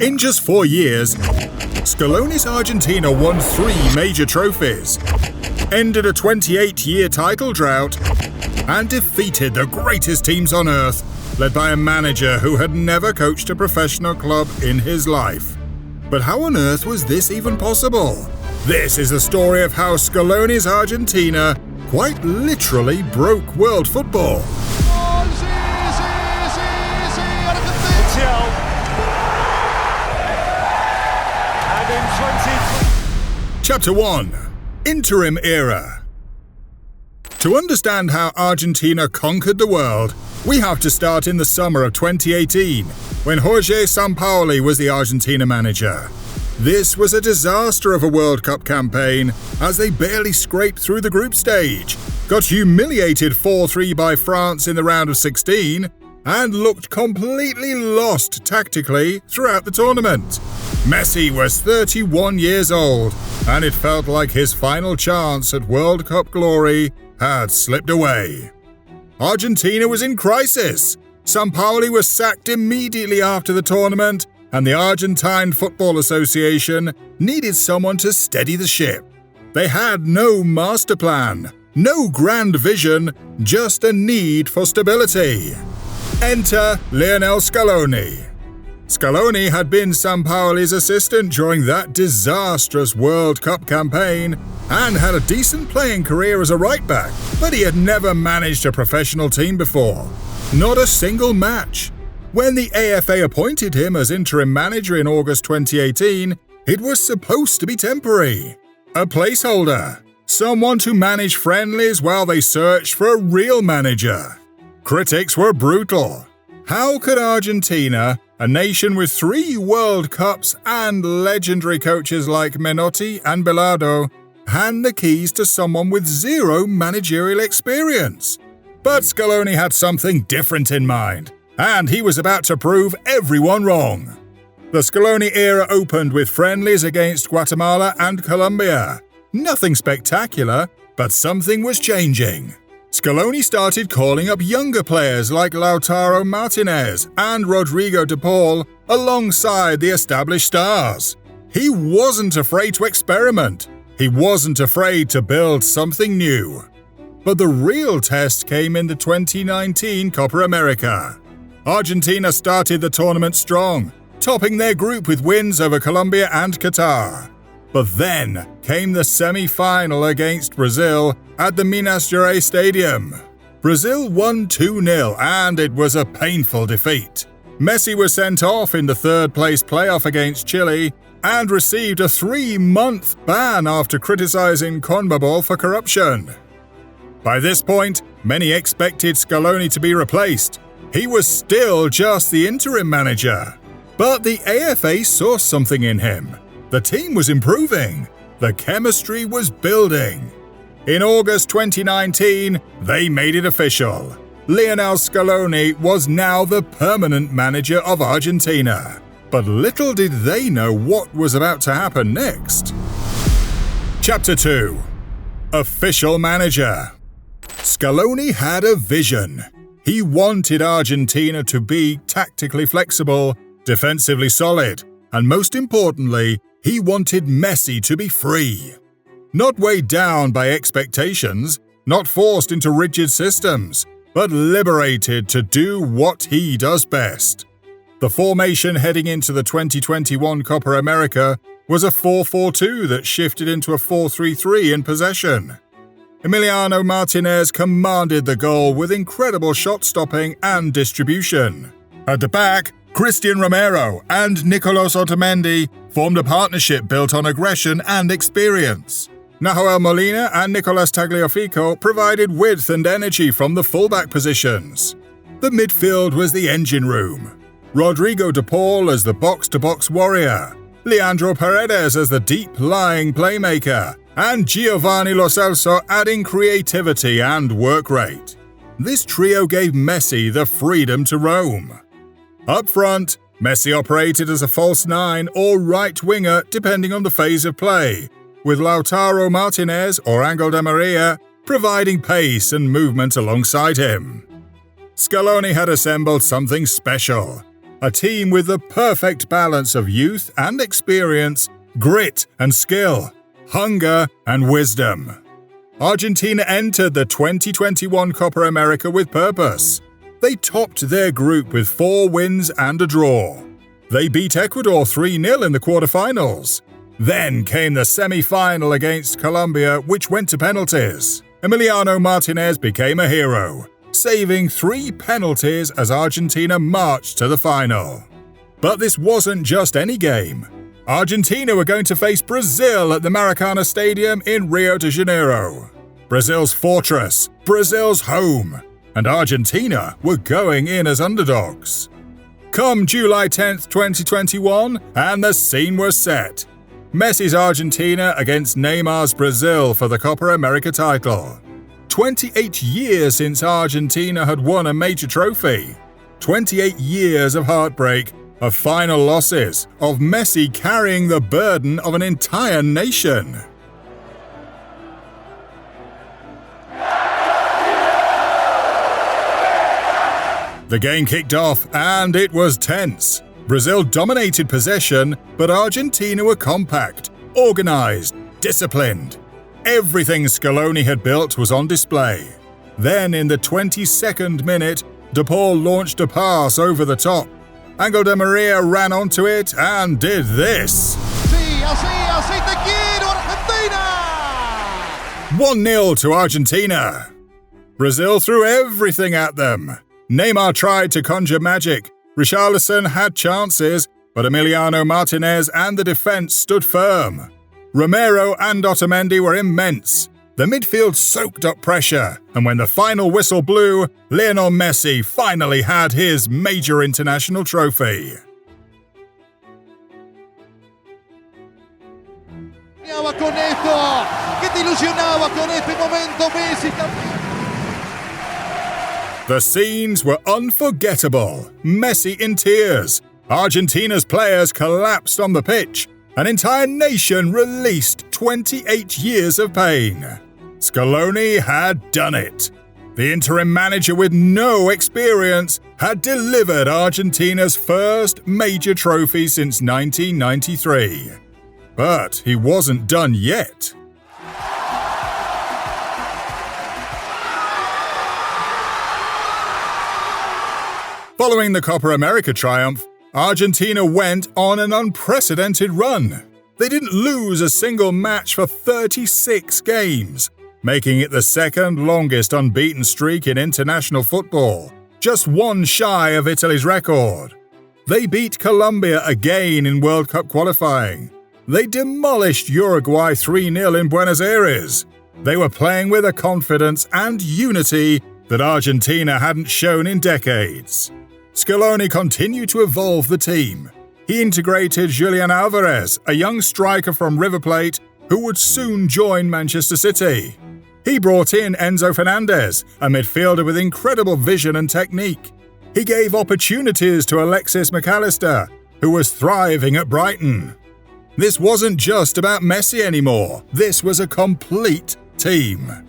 In just 4 years, Scaloni's Argentina won 3 major trophies, ended a 28-year title drought, and defeated the greatest teams on earth, led by a manager who had never coached a professional club in his life. But how on earth was this even possible? This is the story of how Scaloni's Argentina quite literally broke world football. Chapter 1. Interim Era. To understand how Argentina conquered the world, we have to start in the summer of 2018, when Jorge Sampaoli was the Argentina manager. This was a disaster of a World Cup campaign, as they barely scraped through the group stage, got humiliated 4-3 by France in the round of 16, and looked completely lost tactically throughout the tournament. Messi was 31 years old, and it felt like his final chance at World Cup glory had slipped away. Argentina was in crisis. Sampaoli was sacked immediately after the tournament, and the Argentine Football Association needed someone to steady the ship. They had no master plan, no grand vision, just a need for stability. Enter Lionel Scaloni. Scaloni had been Sampaoli's assistant during that disastrous World Cup campaign and had a decent playing career as a right-back, but he had never managed a professional team before. Not a single match. When the AFA appointed him as interim manager in August 2018, it was supposed to be temporary. A placeholder. Someone to manage friendlies while they searched for a real manager. Critics were brutal. How could Argentina, a nation with 3 World Cups and legendary coaches like Menotti and Bilardo, hand the keys to someone with 0 managerial experience? But Scaloni had something different in mind, and he was about to prove everyone wrong. The Scaloni era opened with friendlies against Guatemala and Colombia. Nothing spectacular, but something was changing. Scaloni started calling up younger players like Lautaro Martinez and Rodrigo de Paul alongside the established stars. He wasn't afraid to experiment. He wasn't afraid to build something new. But the real test came in the 2019 Copa America. Argentina started the tournament strong, topping their group with wins over Colombia and Qatar. But then came the semi-final against Brazil at the Minas Gerais Stadium. Brazil won 2-0, and it was a painful defeat. Messi was sent off in the third-place playoff against Chile and received a 3-month ban after criticizing CONMEBOL for corruption. By this point, many expected Scaloni to be replaced. He was still just the interim manager. But the AFA saw something in him. The team was improving. The chemistry was building. In August 2019, they made it official. Lionel Scaloni was now the permanent manager of Argentina. But little did they know what was about to happen next. Chapter 2. Official Manager. Scaloni had a vision. He wanted Argentina to be tactically flexible, defensively solid, and most importantly, he wanted Messi to be free. Not weighed down by expectations, not forced into rigid systems, but liberated to do what he does best. The formation heading into the 2021 Copa America was a 4-4-2 that shifted into a 4-3-3 in possession. Emiliano Martinez commanded the goal with incredible shot stopping and distribution. At the back, Cristian Romero and Nicolás Otamendi formed a partnership built on aggression and experience. Nahuel Molina and Nicolás Tagliafico provided width and energy from the fullback positions. The midfield was the engine room. Rodrigo de Paul as the box-to-box warrior, Leandro Paredes as the deep-lying playmaker, and Giovanni Lo Celso adding creativity and work rate. This trio gave Messi the freedom to roam. Up front, Messi operated as a false 9 or right winger depending on the phase of play, with Lautaro Martinez or Angel Di Maria providing pace and movement alongside him. Scaloni had assembled something special. a team with the perfect balance of youth and experience, grit and skill, hunger and wisdom. Argentina entered the 2021 Copa America with purpose. They topped their group with 4 wins and a draw. They beat Ecuador 3-0 in the quarterfinals. Then came the semi-final against Colombia, which went to penalties. Emiliano Martinez became a hero, saving 3 penalties as Argentina marched to the final. But this wasn't just any game. Argentina were going to face Brazil at the Maracana Stadium in Rio de Janeiro. Brazil's fortress, Brazil's home, and Argentina were going in as underdogs. Come July 10th, 2021, and the scene was set. Messi's Argentina against Neymar's Brazil for the Copa America title. 28 years since Argentina had won a major trophy. 28 years of heartbreak, of final losses, of Messi carrying the burden of an entire nation. The game kicked off, and it was tense. Brazil dominated possession, but Argentina were compact, organized, disciplined. Everything Scaloni had built was on display. Then, in the 22nd minute, De Paul launched a pass over the top. Angel Di Maria ran onto it and did this. Así te quiero, Argentina! 1-0 to Argentina. Brazil threw everything at them. Neymar tried to conjure magic. Richarlison had chances, but Emiliano Martinez and the defense stood firm. Romero and Otamendi were immense. The midfield soaked up pressure, and when the final whistle blew, Lionel Messi finally had his major international trophy. Con esto, que te ilusionaba con este momento, Messi. The scenes were unforgettable. Messi in tears. Argentina's players collapsed on the pitch. An entire nation released 28 years of pain. Scaloni had done it. The interim manager with no experience had delivered Argentina's first major trophy since 1993. But he wasn't done yet. Following the Copa America triumph, Argentina went on an unprecedented run. They didn't lose a single match for 36 games, making it the second longest unbeaten streak in international football, just one shy of Italy's record. They beat Colombia again in World Cup qualifying. They demolished Uruguay 3-0 in Buenos Aires. They were playing with a confidence and unity that Argentina hadn't shown in decades. Scaloni continued to evolve the team. He integrated Julian Alvarez, a young striker from River Plate who would soon join Manchester City. He brought in Enzo Fernandez, a midfielder with incredible vision and technique. He gave opportunities to Alexis McAllister, who was thriving at Brighton. This wasn't just about Messi anymore. This was a complete team.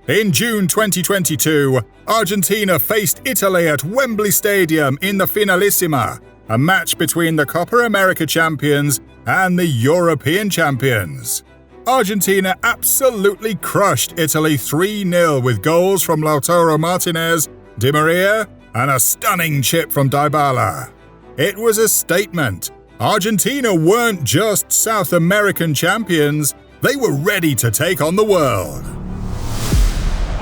In June 2022, Argentina faced Italy at Wembley Stadium in the Finalissima, a match between the Copa America champions and the European champions. Argentina absolutely crushed Italy 3-0 with goals from Lautaro Martinez, Di Maria, and a stunning chip from Dybala. It was a statement. Argentina weren't just South American champions, they were ready to take on the world.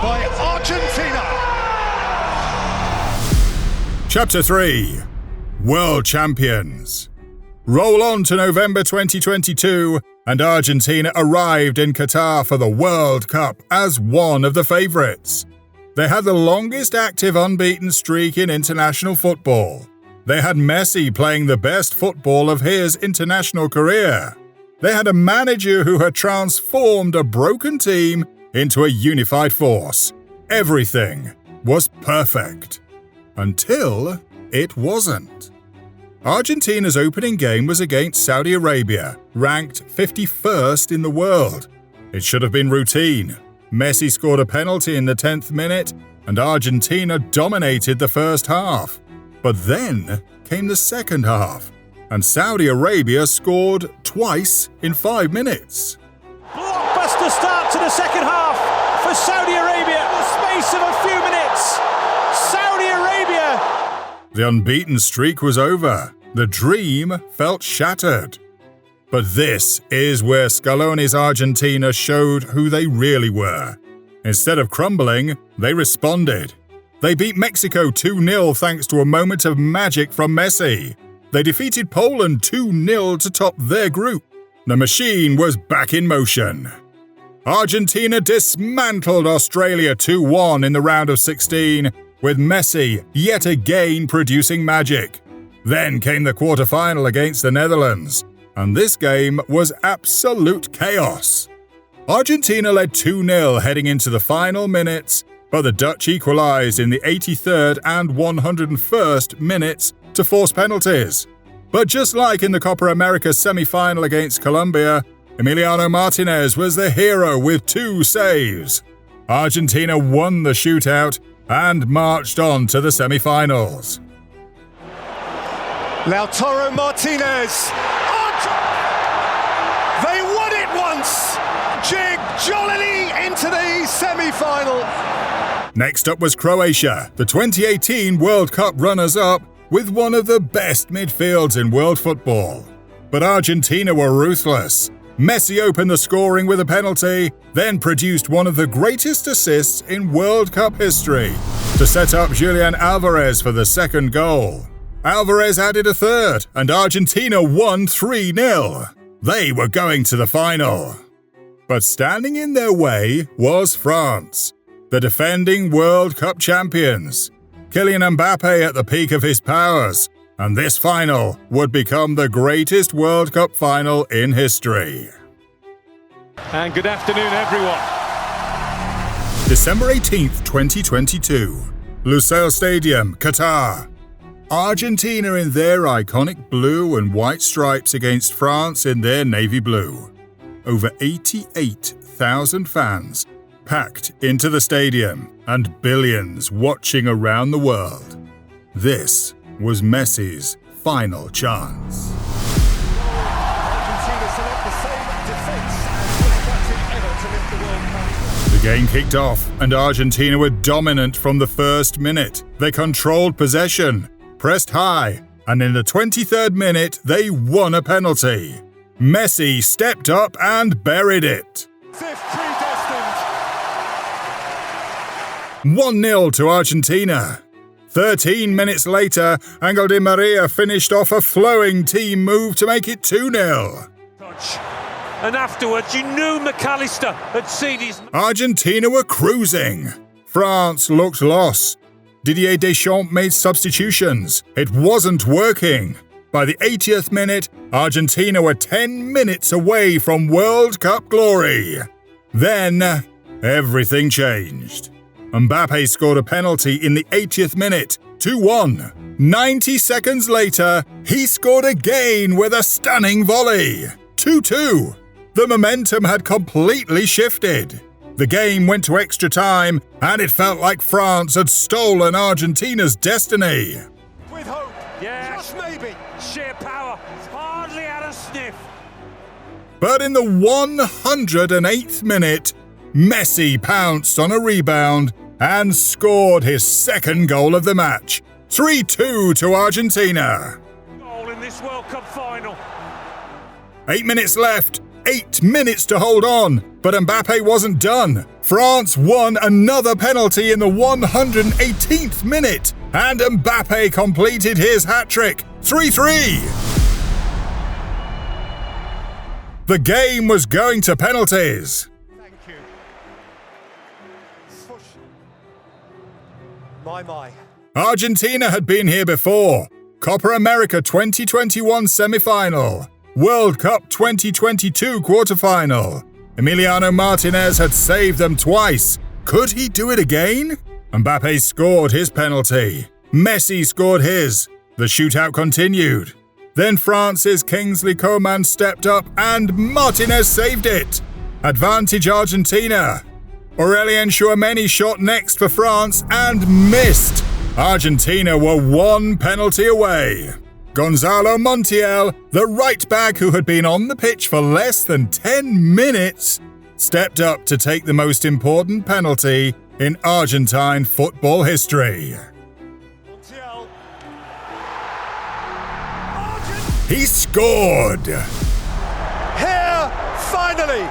By Argentina. Chapter 3. World Champions. Roll on to November 2022, and Argentina arrived in Qatar for the World Cup as one of the favourites. They had the longest active unbeaten streak in international football. They had Messi playing the best football of his international career. They had a manager who had transformed a broken team into a unified force. Everything was perfect. Until it wasn't. Argentina's opening game was against Saudi Arabia, ranked 51st in the world. It should have been routine. Messi scored a penalty in the 10th minute, and Argentina dominated the first half. But then came the second half, and Saudi Arabia scored twice in 5 minutes. Blockbuster start to the second half for Saudi Arabia in the space of a few minutes. Saudi Arabia! The unbeaten streak was over. The dream felt shattered. But this is where Scaloni's Argentina showed who they really were. Instead of crumbling, they responded. They beat Mexico 2-0 thanks to a moment of magic from Messi. They defeated Poland 2-0 to top their group. The machine was back in motion. Argentina dismantled Australia 2-1 in the round of 16, with Messi yet again producing magic. Then came the quarter-final against the Netherlands, and this game was absolute chaos. Argentina led 2-0 heading into the final minutes, but the Dutch equalised in the 83rd and 101st minutes to force penalties. But just like in the Copa America semi-final against Colombia, Emiliano Martinez was the hero with 2 saves. Argentina won the shootout and marched on to the semi-finals. Lautaro Martinez. They won it once! Jig jollily into the semi-final. Next up was Croatia, the 2018 World Cup runners-up, with one of the best midfields in world football. But Argentina were ruthless. Messi opened the scoring with a penalty, then produced one of the greatest assists in World Cup history to set up Julian Alvarez for the second goal. Alvarez added a third, and Argentina won 3-0. They were going to the final. But standing in their way was France, the defending World Cup champions. Kylian Mbappe at the peak of his powers, and this final would become the greatest World Cup final in history. And good afternoon, everyone. December 18th, 2022. Lusail Stadium, Qatar. Argentina in their iconic blue and white stripes against France in their navy blue. Over 88,000 fans packed into the stadium and billions watching around the world. This was Messi's final chance. Argentina select the same defence as captain ever to lift the World Cup. The game kicked off and Argentina were dominant from the first minute. They controlled possession, pressed high, and in the 23rd minute they won a penalty. Messi stepped up and buried it. 1-0 to Argentina. 13 minutes later, Angel Di Maria finished off a flowing team move to make it 2-0. And afterwards, you knew McAllister had seen his... Argentina were cruising. France looked lost. Didier Deschamps made substitutions. It wasn't working. By the 80th minute, Argentina were 10 minutes away from World Cup glory. Then, everything changed. Mbappe scored a penalty in the 80th minute, 2-1. 90 seconds later, he scored again with a stunning volley, 2-2. The momentum had completely shifted. The game went to extra time, and it felt like France had stolen Argentina's destiny. With hope, just maybe. Sheer power, hardly had a sniff. But in the 108th minute, Messi pounced on a rebound and scored his second goal of the match, 3-2 to Argentina. Goal in this World Cup final. 8 minutes left, 8 minutes to hold on, but Mbappe wasn't done. France won another penalty in the 118th minute, and Mbappe completed his hat-trick, 3-3. The game was going to penalties. Thank you. My. Argentina had been here before. Copa America 2021 semi-final. World Cup 2022 quarter-final. Emiliano Martinez had saved them twice. Could he do it again? Mbappe scored his penalty. Messi scored his. The shootout continued. Then France's Kingsley Coman stepped up and Martinez saved it. Advantage Argentina. Aurelien Tchouameni shot next for France and missed. Argentina were one penalty away. Gonzalo Montiel, the right back who had been on the pitch for less than 10 minutes, stepped up to take the most important penalty in Argentine football history. He scored! Here, finally!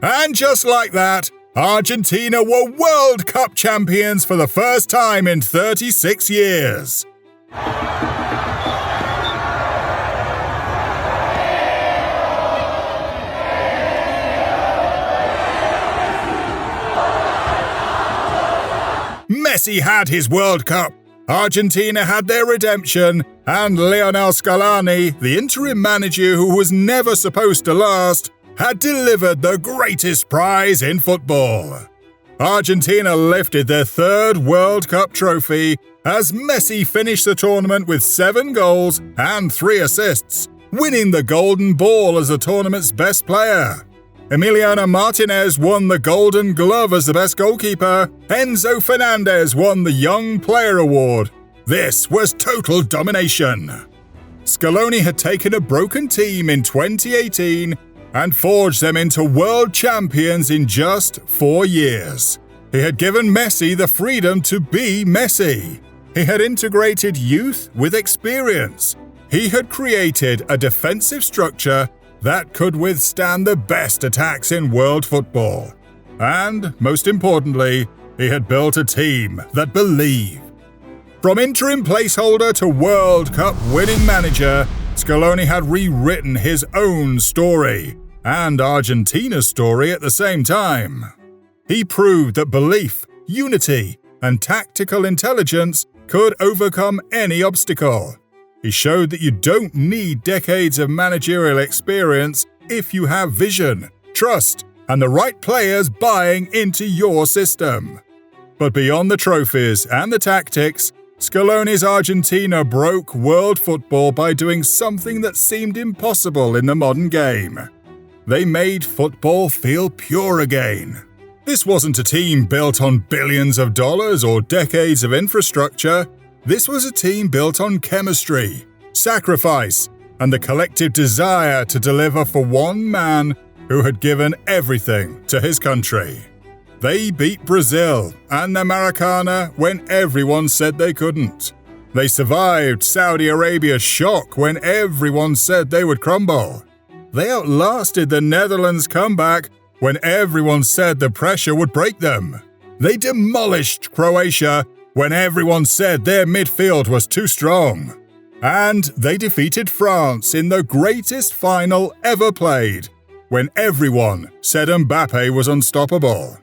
And just like that, Argentina were World Cup champions for the first time in 36 years. Messi had his World Cup, Argentina had their redemption, and Lionel Scaloni, the interim manager who was never supposed to last, had delivered the greatest prize in football. Argentina lifted their third World Cup trophy as Messi finished the tournament with 7 goals and 3 assists, winning the Golden Ball as the tournament's best player. Emiliano Martinez won the Golden Glove as the best goalkeeper. Enzo Fernandez won the Young Player Award. This was total domination. Scaloni had taken a broken team in 2018 and forged them into world champions in just 4 years. He had given Messi the freedom to be Messi. He had integrated youth with experience. He had created a defensive structure that could withstand the best attacks in world football. And, most importantly, he had built a team that believed. From interim placeholder to World Cup winning manager, Scaloni had rewritten his own story, and Argentina's story at the same time. He proved that belief, unity, and tactical intelligence could overcome any obstacle. He showed that you don't need decades of managerial experience if you have vision, trust, and the right players buying into your system. But beyond the trophies and the tactics, Scaloni's Argentina broke world football by doing something that seemed impossible in the modern game. They made football feel pure again. This wasn't a team built on billions of dollars or decades of infrastructure. This was a team built on chemistry, sacrifice, and the collective desire to deliver for one man who had given everything to his country. They beat Brazil and the Maracana when everyone said they couldn't. They survived Saudi Arabia's shock when everyone said they would crumble. They outlasted the Netherlands' comeback when everyone said the pressure would break them. They demolished Croatia when everyone said their midfield was too strong. And they defeated France in the greatest final ever played, when everyone said Mbappe was unstoppable.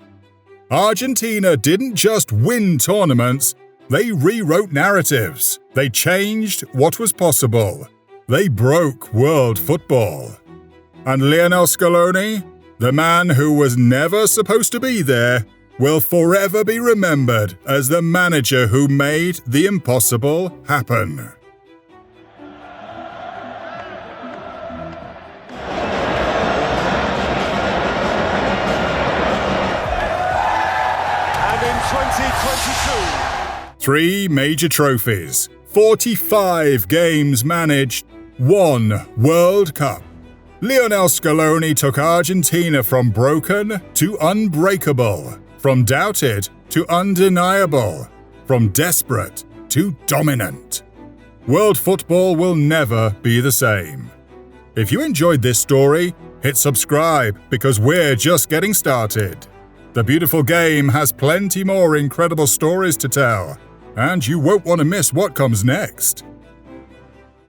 Argentina didn't just win tournaments, they rewrote narratives. They changed what was possible. They broke world football. And Lionel Scaloni, the man who was never supposed to be there, will forever be remembered as the manager who made the impossible happen. And in 2022... 3 major trophies, 45 games managed, 1 World Cup. Lionel Scaloni took Argentina from broken to unbreakable, from doubted to undeniable, from desperate to dominant. World football will never be the same. If you enjoyed this story, hit subscribe because we're just getting started. The beautiful game has plenty more incredible stories to tell, and you won't want to miss what comes next.